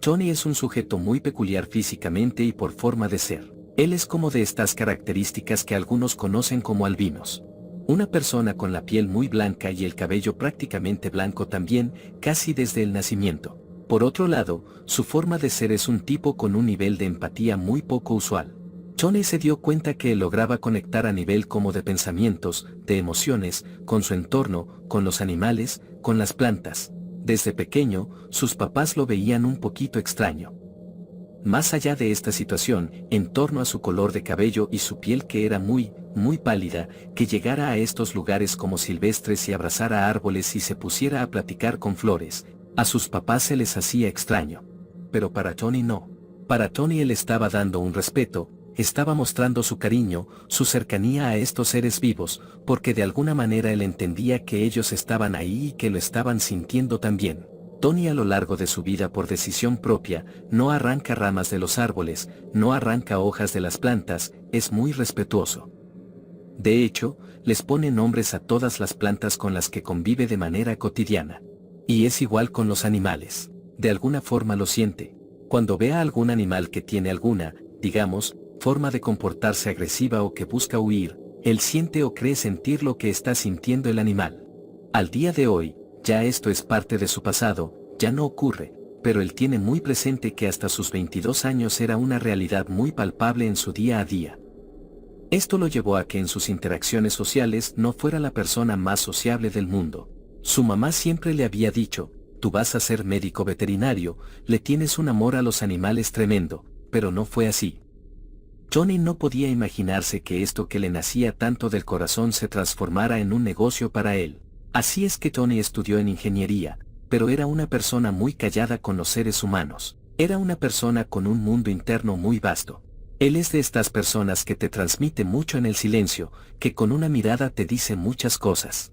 Tony es un sujeto muy peculiar físicamente y por forma de ser. Él es como de estas características que algunos conocen como albinos. Una persona con la piel muy blanca y el cabello prácticamente blanco también, casi desde el nacimiento. Por otro lado, su forma de ser es un tipo con un nivel de empatía muy poco usual. Tony se dio cuenta que él lograba conectar a nivel como de pensamientos, de emociones, con su entorno, con los animales, con las plantas. Desde pequeño, sus papás lo veían un poquito extraño. Más allá de esta situación, en torno a su color de cabello y su piel que era muy pálida, que llegara a estos lugares como silvestres y abrazara árboles y se pusiera a platicar con flores, a sus papás se les hacía extraño. Pero para Tony no. Para Tony él estaba dando un respeto, estaba mostrando su cariño, su cercanía a estos seres vivos, porque de alguna manera él entendía que ellos estaban ahí y que lo estaban sintiendo también. Tony a lo largo de su vida por decisión propia, no arranca ramas de los árboles, no arranca hojas de las plantas, es muy respetuoso. De hecho, les pone nombres a todas las plantas con las que convive de manera cotidiana. Y es igual con los animales. De alguna forma lo siente. Cuando ve a algún animal que tiene alguna, digamos, forma de comportarse agresiva o que busca huir, él siente o cree sentir lo que está sintiendo el animal. Al día de hoy, ya esto es parte de su pasado, ya no ocurre, pero él tiene muy presente que hasta sus 22 años era una realidad muy palpable en su día a día. Esto lo llevó a que en sus interacciones sociales no fuera la persona más sociable del mundo. Su mamá siempre le había dicho, tú vas a ser médico veterinario, le tienes un amor a los animales tremendo, pero no fue así. Tony no podía imaginarse que esto que le nacía tanto del corazón se transformara en un negocio para él. Así es que Tony estudió en ingeniería, pero era una persona muy callada con los seres humanos. Era una persona con un mundo interno muy vasto. Él es de estas personas que te transmite mucho en el silencio, que con una mirada te dice muchas cosas.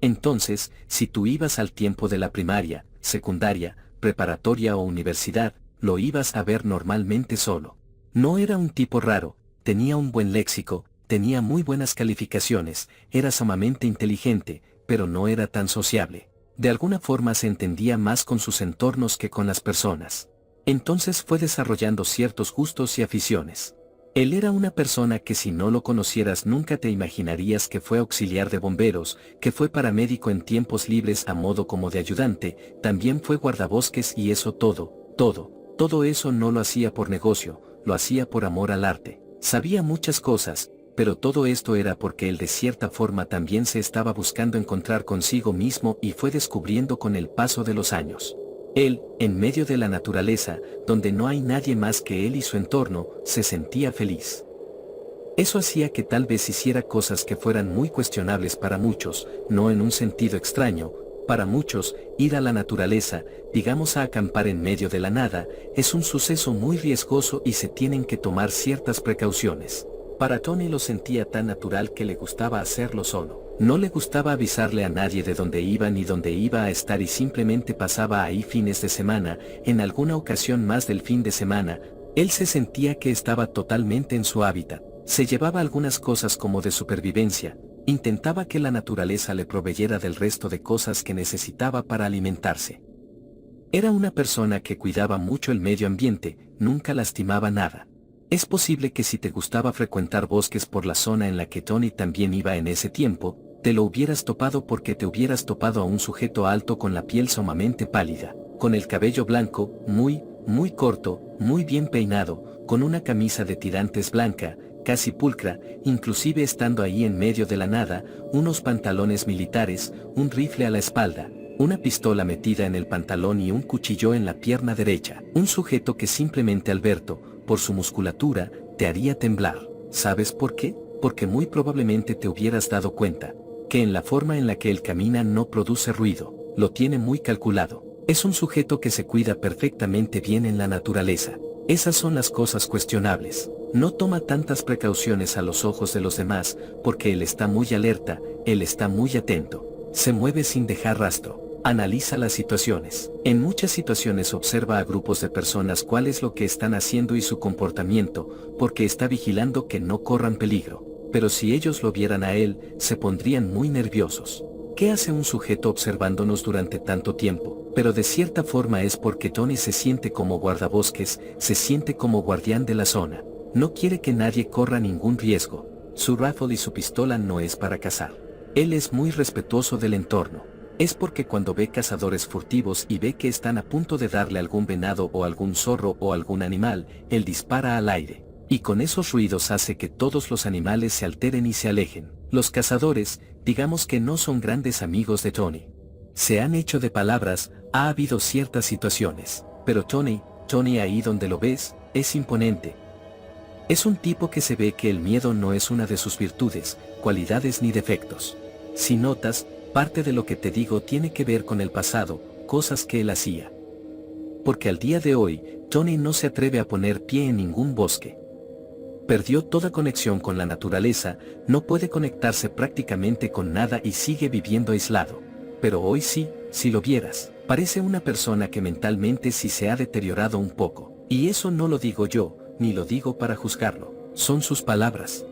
Entonces, si tú ibas al tiempo de la primaria, secundaria, preparatoria o universidad, lo ibas a ver normalmente solo. No era un tipo raro, tenía un buen léxico, tenía muy buenas calificaciones, era sumamente inteligente, pero no era tan sociable. De alguna forma se entendía más con sus entornos que con las personas. Entonces fue desarrollando ciertos gustos y aficiones. Él era una persona que si no lo conocieras nunca te imaginarías que fue auxiliar de bomberos, que fue paramédico en tiempos libres a modo como de ayudante, también fue guardabosques y eso todo eso no lo hacía por negocio, lo hacía por amor al arte. Sabía muchas cosas, pero todo esto era porque él de cierta forma también se estaba buscando encontrar consigo mismo y fue descubriendo con el paso de los años. Él, en medio de la naturaleza, donde no hay nadie más que él y su entorno, se sentía feliz. Eso hacía que tal vez hiciera cosas que fueran muy cuestionables para muchos, no en un sentido extraño. Para muchos, ir a la naturaleza, digamos a acampar en medio de la nada, es un suceso muy riesgoso y se tienen que tomar ciertas precauciones. Para Tony lo sentía tan natural que le gustaba hacerlo solo. No le gustaba avisarle a nadie de dónde iba ni dónde iba a estar y simplemente pasaba ahí fines de semana, en alguna ocasión más del fin de semana. Él se sentía que estaba totalmente en su hábitat. Se llevaba algunas cosas como de supervivencia. Intentaba que la naturaleza le proveyera del resto de cosas que necesitaba para alimentarse. Era una persona que cuidaba mucho el medio ambiente, nunca lastimaba nada. Es posible que si te gustaba frecuentar bosques por la zona en la que Tony también iba en ese tiempo, te lo hubieras topado porque te hubieras topado a un sujeto alto con la piel sumamente pálida, con el cabello blanco, muy corto, muy bien peinado, con una camisa de tirantes blanca, casi pulcra, inclusive estando ahí en medio de la nada, unos pantalones militares, un rifle a la espalda, una pistola metida en el pantalón y un cuchillo en la pierna derecha. Un sujeto que simplemente Alberto, por su musculatura, te haría temblar. ¿Sabes por qué? Porque muy probablemente te hubieras dado cuenta que en la forma en la que él camina no produce ruido, lo tiene muy calculado. Es un sujeto que se cuida perfectamente bien en la naturaleza. Esas son las cosas cuestionables. No toma tantas precauciones a los ojos de los demás, porque él está muy alerta, él está muy atento. Se mueve sin dejar rastro. Analiza las situaciones. En muchas situaciones observa a grupos de personas cuál es lo que están haciendo y su comportamiento, porque está vigilando que no corran peligro. Pero si ellos lo vieran a él, se pondrían muy nerviosos. ¿Qué hace un sujeto observándonos durante tanto tiempo? Pero de cierta forma es porque Tony se siente como guardabosques, se siente como guardián de la zona. No quiere que nadie corra ningún riesgo. Su rifle y su pistola no es para cazar. Él es muy respetuoso del entorno. Es porque cuando ve cazadores furtivos y ve que están a punto de darle algún venado o algún zorro o algún animal, él dispara al aire. Y con esos ruidos hace que todos los animales se alteren y se alejen. Los cazadores, digamos que no son grandes amigos de Tony. Se han hecho de palabras, ha habido ciertas situaciones. Pero Tony ahí donde lo ves, es imponente. Es un tipo que se ve que el miedo no es una de sus virtudes, cualidades ni defectos. Si notas, parte de lo que te digo tiene que ver con el pasado, cosas que él hacía. Porque al día de hoy, Tony no se atreve a poner pie en ningún bosque. Perdió toda conexión con la naturaleza, no puede conectarse prácticamente con nada y sigue viviendo aislado. Pero hoy sí, si lo vieras, parece una persona que mentalmente sí se ha deteriorado un poco. Y eso no lo digo yo, ni lo digo para juzgarlo, son sus palabras.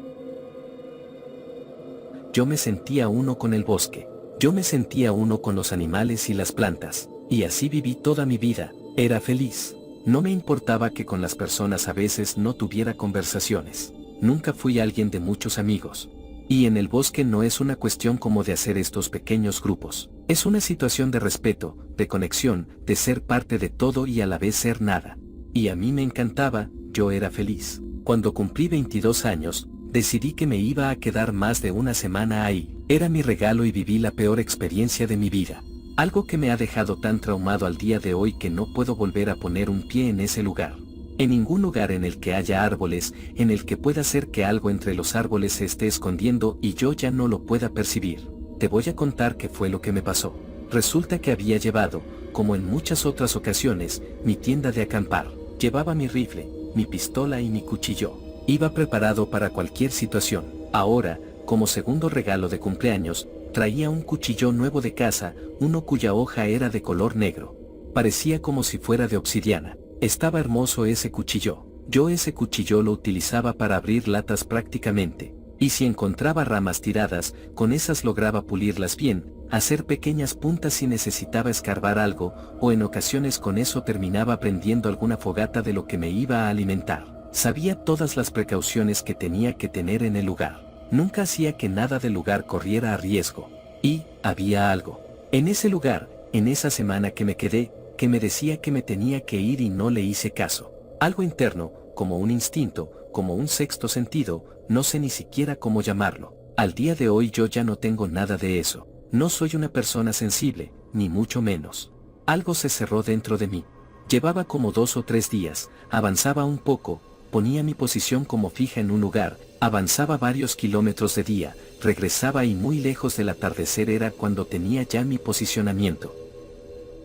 Yo me sentía uno con el bosque, yo me sentía uno con los animales y las plantas, y así viví toda mi vida, era feliz. No me importaba que con las personas a veces no tuviera conversaciones. Nunca fui alguien de muchos amigos. Y en el bosque no es una cuestión como de hacer estos pequeños grupos. Es una situación de respeto, de conexión, de ser parte de todo y a la vez ser nada. Y a mí me encantaba, yo era feliz. Cuando cumplí 22 años, decidí que me iba a quedar más de una semana ahí. Era mi regalo y viví la peor experiencia de mi vida. Algo que me ha dejado tan traumado al día de hoy que no puedo volver a poner un pie en ese lugar. En ningún lugar en el que haya árboles, en el que pueda ser que algo entre los árboles se esté escondiendo y yo ya no lo pueda percibir. Te voy a contar qué fue lo que me pasó. Resulta que había llevado, como en muchas otras ocasiones, mi tienda de acampar. Llevaba mi rifle, mi pistola y mi cuchillo. Iba preparado para cualquier situación. Ahora, como segundo regalo de cumpleaños, traía un cuchillo nuevo de caza, uno cuya hoja era de color negro. Parecía como si fuera de obsidiana. Estaba hermoso ese cuchillo. Yo ese cuchillo lo utilizaba para abrir latas prácticamente. Y si encontraba ramas tiradas, con esas lograba pulirlas bien, hacer pequeñas puntas si necesitaba escarbar algo, o en ocasiones con eso terminaba prendiendo alguna fogata de lo que me iba a alimentar. Sabía todas las precauciones que tenía que tener en el lugar. Nunca hacía que nada del lugar corriera a riesgo. Y, había algo. En ese lugar, en esa semana que me quedé, que me decía que me tenía que ir y no le hice caso. Algo interno, como un instinto, como un sexto sentido, no sé ni siquiera cómo llamarlo. Al día de hoy yo ya no tengo nada de eso. No soy una persona sensible, ni mucho menos. Algo se cerró dentro de mí. Llevaba como 2 o 3 días, avanzaba un poco, ponía mi posición como fija en un lugar, avanzaba varios kilómetros de día, regresaba y muy lejos del atardecer era cuando tenía ya mi posicionamiento.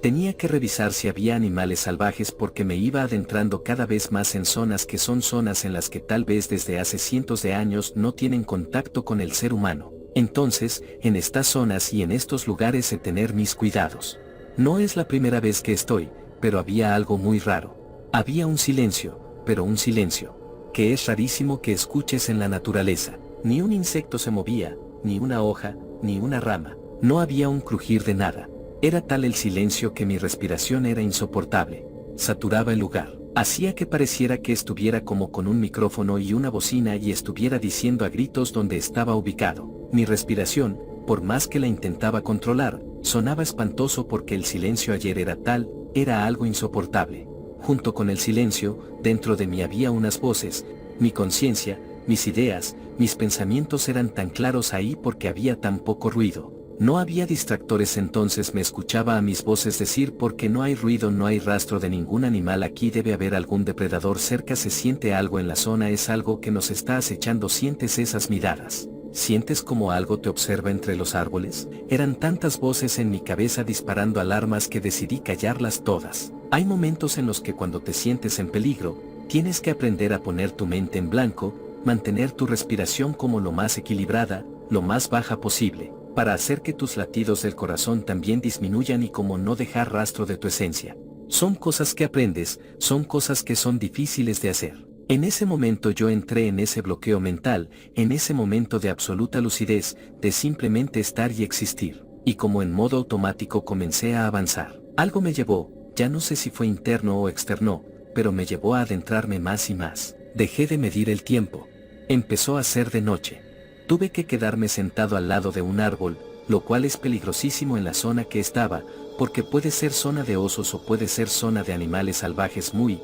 Tenía que revisar si había animales salvajes porque me iba adentrando cada vez más en zonas que son zonas en las que tal vez desde hace cientos de años no tienen contacto con el ser humano. Entonces, en estas zonas y en estos lugares he tener mis cuidados. No es la primera vez que estoy, pero había algo muy raro. Había un silencio, pero un silencio, que es rarísimo que escuches en la naturaleza. Ni un insecto se movía, ni una hoja, ni una rama. No había un crujir de nada. Era tal el silencio que mi respiración era insoportable. Saturaba el lugar. Hacía que pareciera que estuviera como con un micrófono y una bocina y estuviera diciendo a gritos dónde estaba ubicado. Mi respiración, por más que la intentaba controlar, sonaba espantoso porque el silencio ayer era tal, era algo insoportable. Junto con el silencio, dentro de mí había unas voces, mi conciencia, mis ideas, mis pensamientos eran tan claros ahí porque había tan poco ruido. No había distractores, entonces me escuchaba a mis voces decir porque no hay ruido, no hay rastro de ningún animal aquí, debe haber algún depredador cerca, se siente algo en la zona, es algo que nos está acechando, sientes esas miradas. ¿Sientes como algo te observa entre los árboles? Eran tantas voces en mi cabeza disparando alarmas que decidí callarlas todas. Hay momentos en los que cuando te sientes en peligro, tienes que aprender a poner tu mente en blanco, mantener tu respiración como lo más equilibrada, lo más baja posible, para hacer que tus latidos del corazón también disminuyan y como no dejar rastro de tu esencia. Son cosas que aprendes, son cosas que son difíciles de hacer. En ese momento yo entré en ese bloqueo mental, en ese momento de absoluta lucidez, de simplemente estar y existir. y como en modo automático comencé a avanzar. Algo me llevó, ya no sé si fue interno o externo, pero me llevó a adentrarme más y más. Dejé de medir el tiempo. Empezó a ser de noche. Tuve que quedarme sentado al lado de un árbol, lo cual es peligrosísimo en la zona que estaba, porque puede ser zona de osos o puede ser zona de animales salvajes muy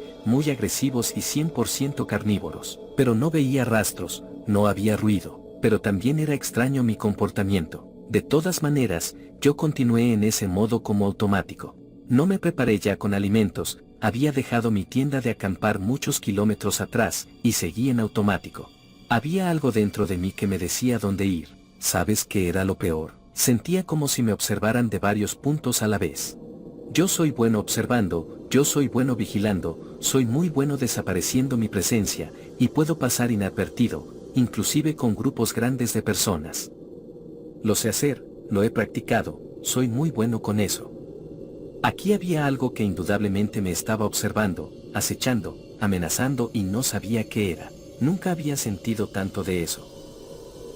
agresivos y 100% carnívoros. Pero no veía rastros, no había ruido, pero también era extraño mi comportamiento. De todas maneras, yo continué en ese modo como automático. No me preparé ya con alimentos, había dejado mi tienda de acampar muchos kilómetros atrás, y seguí en automático. Había algo dentro de mí que me decía dónde ir. ¿Sabes qué era lo peor? Sentía como si me observaran de varios puntos a la vez. Yo soy bueno observando, yo soy bueno vigilando, soy muy bueno desapareciendo mi presencia, y puedo pasar inadvertido, inclusive con grupos grandes de personas. Lo sé hacer, lo he practicado, soy muy bueno con eso. Aquí había algo que indudablemente me estaba observando, acechando, amenazando y no sabía qué era. Nunca había sentido tanto de eso.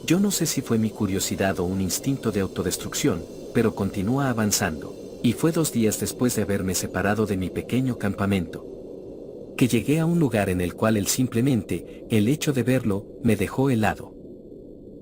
Yo no sé si fue mi curiosidad o un instinto de autodestrucción, pero continúa avanzando, y fue 2 días después de haberme separado de mi pequeño campamento, que llegué a un lugar en el cual el hecho de verlo, me dejó helado.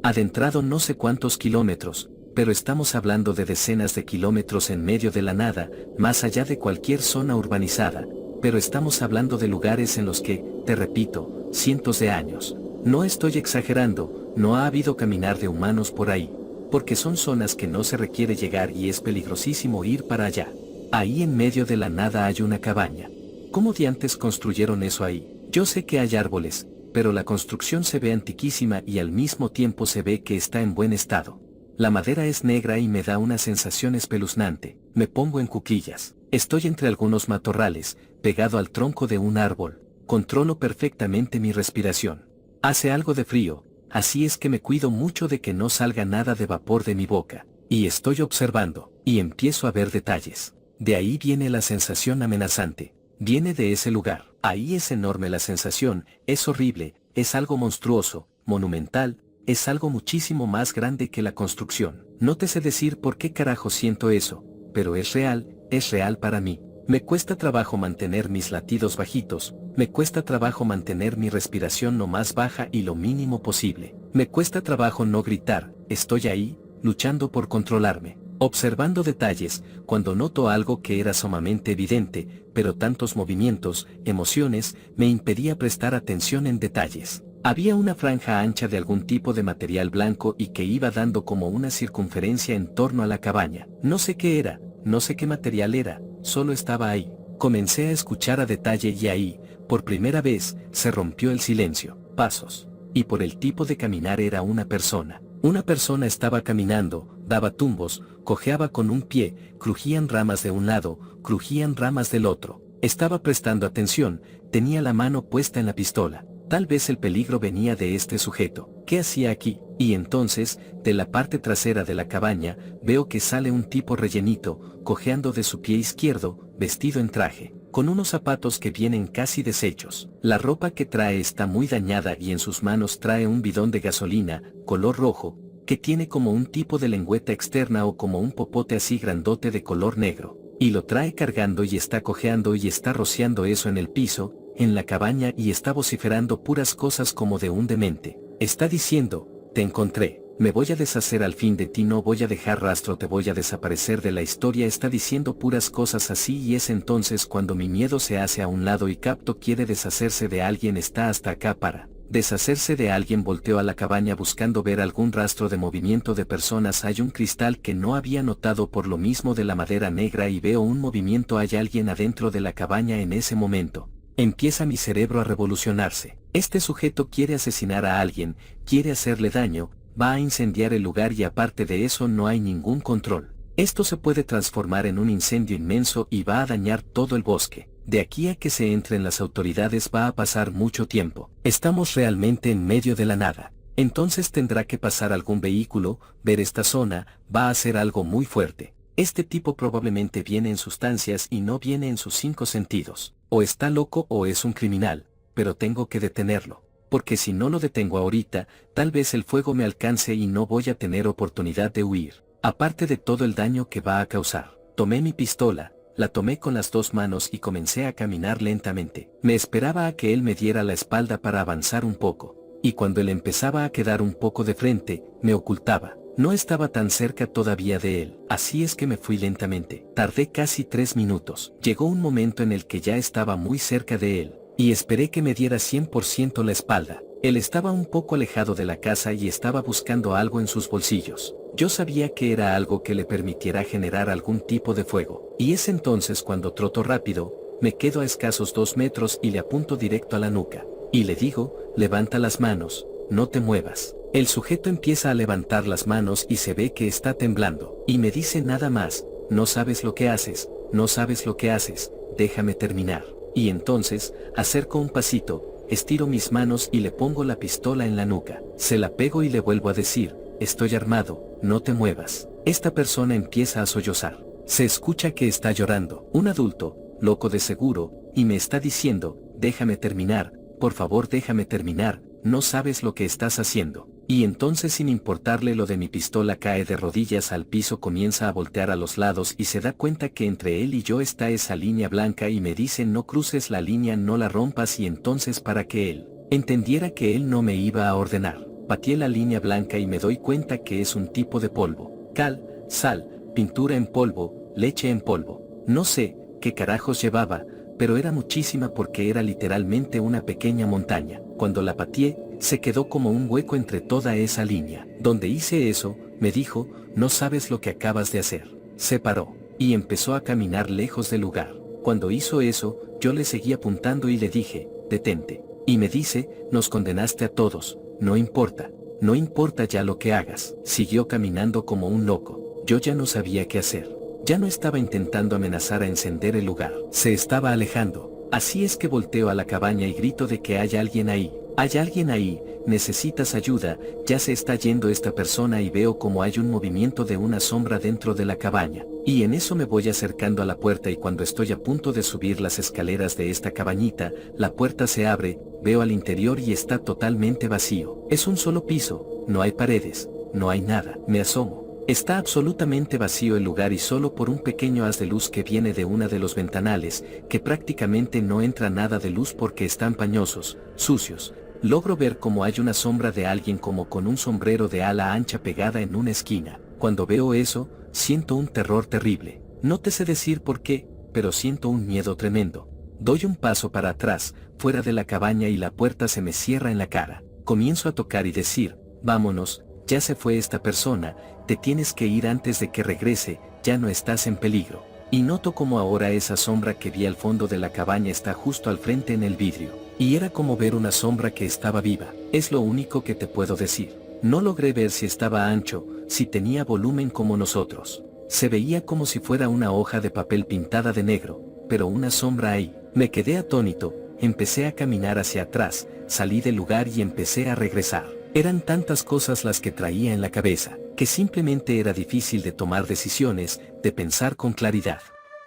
Adentrado no sé cuántos kilómetros, pero estamos hablando de decenas de kilómetros en medio de la nada, más allá de cualquier zona urbanizada, pero estamos hablando de lugares en los que, te repito, cientos de años. No estoy exagerando, no ha habido caminar de humanos por ahí, porque son zonas que no se requiere llegar y es peligrosísimo ir para allá. Ahí en medio de la nada hay una cabaña. ¿Cómo diantes construyeron eso ahí? Yo sé que hay árboles, pero la construcción se ve antiquísima y al mismo tiempo se ve que está en buen estado. La madera es negra y me da una sensación espeluznante. Me pongo en cuclillas. Estoy entre algunos matorrales, pegado al tronco de un árbol. Controlo perfectamente mi respiración. Hace algo de frío, así es que me cuido mucho de que no salga nada de vapor de mi boca. Y estoy observando, y empiezo a ver detalles. De ahí viene la sensación amenazante. Viene de ese lugar. Ahí es enorme la sensación, es horrible, es algo monstruoso, monumental, es algo muchísimo más grande que la construcción. No te sé decir por qué carajo siento eso, pero es real para mí. Me cuesta trabajo mantener mis latidos bajitos, me cuesta trabajo mantener mi respiración lo más baja y lo mínimo posible. Me cuesta trabajo no gritar, estoy ahí, luchando por controlarme. Observando detalles, cuando noto algo que era sumamente evidente, pero tantos movimientos, emociones, me impedía prestar atención en detalles. Había una franja ancha de algún tipo de material blanco y que iba dando como una circunferencia en torno a la cabaña. No sé qué era, no sé qué material era, solo estaba ahí. Comencé a escuchar a detalle y ahí, por primera vez, se rompió el silencio. Pasos. Y por el tipo de caminar era una persona. Una persona estaba caminando, daba tumbos, cojeaba con un pie, crujían ramas de un lado, crujían ramas del otro. Estaba prestando atención, tenía la mano puesta en la pistola. Tal vez el peligro venía de este sujeto. ¿Qué hacía aquí? Y entonces, de la parte trasera de la cabaña, veo que sale un tipo rellenito, cojeando de su pie izquierdo, vestido en traje, con unos zapatos que vienen casi deshechos. La ropa que trae está muy dañada y en sus manos trae un bidón de gasolina, color rojo, que tiene como un tipo de lengüeta externa o como un popote así grandote de color negro. Y lo trae cargando y está cojeando y está rociando eso en el piso, en la cabaña y está vociferando puras cosas como de un demente. Está diciendo, te encontré, me voy a deshacer al fin de ti, no voy a dejar rastro, te voy a desaparecer de la historia. Está diciendo puras cosas así y es entonces cuando mi miedo se hace a un lado y capto quiere deshacerse de alguien, está hasta acá para deshacerse de alguien. Volteo a la cabaña buscando ver algún rastro de movimiento de personas. Hay un cristal que no había notado por lo mismo de la madera negra y veo un movimiento, hay alguien adentro de la cabaña en ese momento. Empieza mi cerebro a revolucionarse. Este sujeto quiere asesinar a alguien, quiere hacerle daño, va a incendiar el lugar y aparte de eso no hay ningún control. Esto se puede transformar en un incendio inmenso y va a dañar todo el bosque. De aquí a que se entren las autoridades va a pasar mucho tiempo. Estamos realmente en medio de la nada. Entonces tendrá que pasar algún vehículo, ver esta zona, va a ser algo muy fuerte. Este tipo probablemente viene en sustancias y no viene en sus 5 sentidos. O está loco o es un criminal, pero tengo que detenerlo. Porque si no lo detengo ahorita, tal vez el fuego me alcance y no voy a tener oportunidad de huir. aparte de todo el daño que va a causar. Tomé mi pistola, la tomé con las dos manos y comencé a caminar lentamente. Me esperaba a que él me diera la espalda para avanzar un poco, y cuando él empezaba a quedar un poco de frente, me ocultaba. No estaba tan cerca todavía de él, así es que me fui lentamente. Tardé casi 3 minutos. Llegó un momento en el que ya estaba muy cerca de él, y esperé que me diera 100% la espalda. Él estaba un poco alejado de la casa y estaba buscando algo en sus bolsillos. Yo sabía que era algo que le permitiera generar algún tipo de fuego, y es entonces cuando troto rápido, me quedo a escasos 2 metros y le apunto directo a la nuca. Y le digo, levanta las manos, no te muevas. El sujeto empieza a levantar las manos y se ve que está temblando. Y me dice nada más, no sabes lo que haces, no sabes lo que haces, déjame terminar. Y entonces, acerco un pasito, estiro mis manos y le pongo la pistola en la nuca. Se la pego y le vuelvo a decir, estoy armado, no te muevas. Esta persona empieza a sollozar. Se escucha que está llorando. Un adulto, loco de seguro, y me está diciendo, déjame terminar, por favor déjame terminar, no sabes lo que estás haciendo. Y entonces sin importarle lo de mi pistola cae de rodillas al piso, comienza a voltear a los lados y se da cuenta que entre él y yo está esa línea blanca y me dice no cruces la línea, no la rompas, y entonces para que él entendiera que él no me iba a ordenar, pateé la línea blanca y me doy cuenta que es un tipo de polvo, cal, sal, pintura en polvo, leche en polvo. No sé qué carajos llevaba, pero era muchísima porque era literalmente una pequeña montaña. Cuando la pateé, se quedó como un hueco entre toda esa línea. Donde hice eso, me dijo, no sabes lo que acabas de hacer. Se paró, y empezó a caminar lejos del lugar. Cuando hizo eso, yo le seguí apuntando y le dije, detente. Y me dice, nos condenaste a todos, no importa, no importa ya lo que hagas. Siguió caminando como un loco. Yo ya no sabía qué hacer. Ya no estaba intentando amenazar a encender el lugar. Se estaba alejando. Así es que volteo a la cabaña y grito de que hay alguien ahí. Hay alguien ahí, necesitas ayuda, ya se está yendo esta persona, y veo como hay un movimiento de una sombra dentro de la cabaña. Y en eso me voy acercando a la puerta y cuando estoy a punto de subir las escaleras de esta cabañita, la puerta se abre, veo al interior y está totalmente vacío. Es un solo piso, no hay paredes, no hay nada. Me asomo. Está absolutamente vacío el lugar y solo por un pequeño haz de luz que viene de una de los ventanales, que prácticamente no entra nada de luz porque están pañosos, sucios. Logro ver como hay una sombra de alguien como con un sombrero de ala ancha pegada en una esquina. Cuando veo eso, siento un terror terrible. No te sé decir por qué, pero siento un miedo tremendo. Doy un paso para atrás, fuera de la cabaña, y la puerta se me cierra en la cara. Comienzo a tocar y decir, vámonos, ya se fue esta persona, te tienes que ir antes de que regrese, ya no estás en peligro. Y noto como ahora esa sombra que vi al fondo de la cabaña está justo al frente en el vidrio. Y era como ver una sombra que estaba viva. Es lo único que te puedo decir. No logré ver si estaba ancho, si tenía volumen como nosotros. Se veía como si fuera una hoja de papel pintada de negro, pero una sombra ahí. Me quedé atónito, empecé a caminar hacia atrás, salí del lugar y empecé a regresar. Eran tantas cosas las que traía en la cabeza, que simplemente era difícil de tomar decisiones, de pensar con claridad.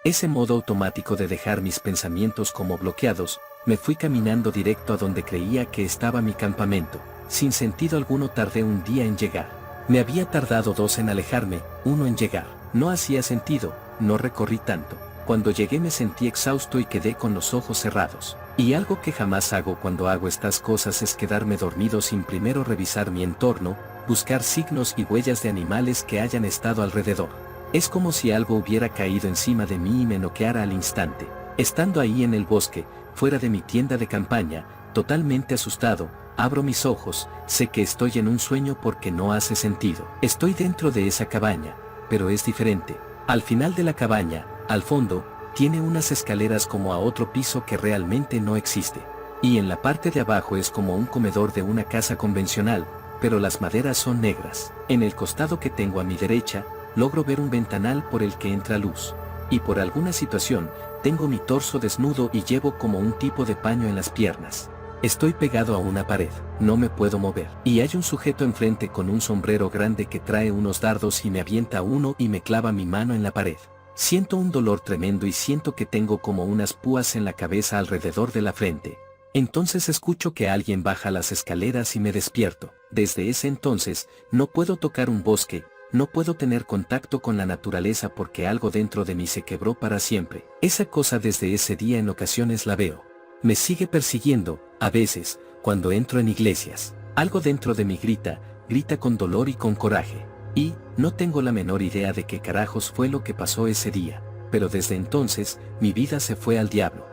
Ese modo automático de dejar mis pensamientos como bloqueados, me fui caminando directo a donde creía que estaba mi campamento. Sin sentido alguno tardé un día en llegar. Me había tardado 2 en alejarme, 1 en llegar. No hacía sentido, no recorrí tanto. Cuando llegué me sentí exhausto y quedé con los ojos cerrados. Y algo que jamás hago cuando hago estas cosas es quedarme dormido sin primero revisar mi entorno, buscar signos y huellas de animales que hayan estado alrededor. Es como si algo hubiera caído encima de mí y me noqueara al instante. Estando ahí en el bosque, fuera de mi tienda de campaña, totalmente asustado, abro mis ojos, sé que estoy en un sueño porque no hace sentido. Estoy dentro de esa cabaña, pero es diferente. Al final de la cabaña, al fondo, tiene unas escaleras como a otro piso que realmente no existe. Y en la parte de abajo es como un comedor de una casa convencional, pero las maderas son negras. En el costado que tengo a mi derecha, logro ver un ventanal por el que entra luz. Y por alguna situación, tengo mi torso desnudo y llevo como un tipo de paño en las piernas. Estoy pegado a una pared, no me puedo mover. Y hay un sujeto enfrente con un sombrero grande que trae unos dardos y me avienta uno y me clava mi mano en la pared. Siento un dolor tremendo y siento que tengo como unas púas en la cabeza alrededor de la frente. Entonces escucho que alguien baja las escaleras y me despierto. Desde ese entonces, no puedo tocar un bosque, no puedo tener contacto con la naturaleza porque algo dentro de mí se quebró para siempre. Esa cosa desde ese día en ocasiones la veo. Me sigue persiguiendo, a veces, cuando entro en iglesias. Algo dentro de mí grita, grita con dolor y con coraje. Y, no tengo la menor idea de qué carajos fue lo que pasó ese día. Pero desde entonces, mi vida se fue al diablo.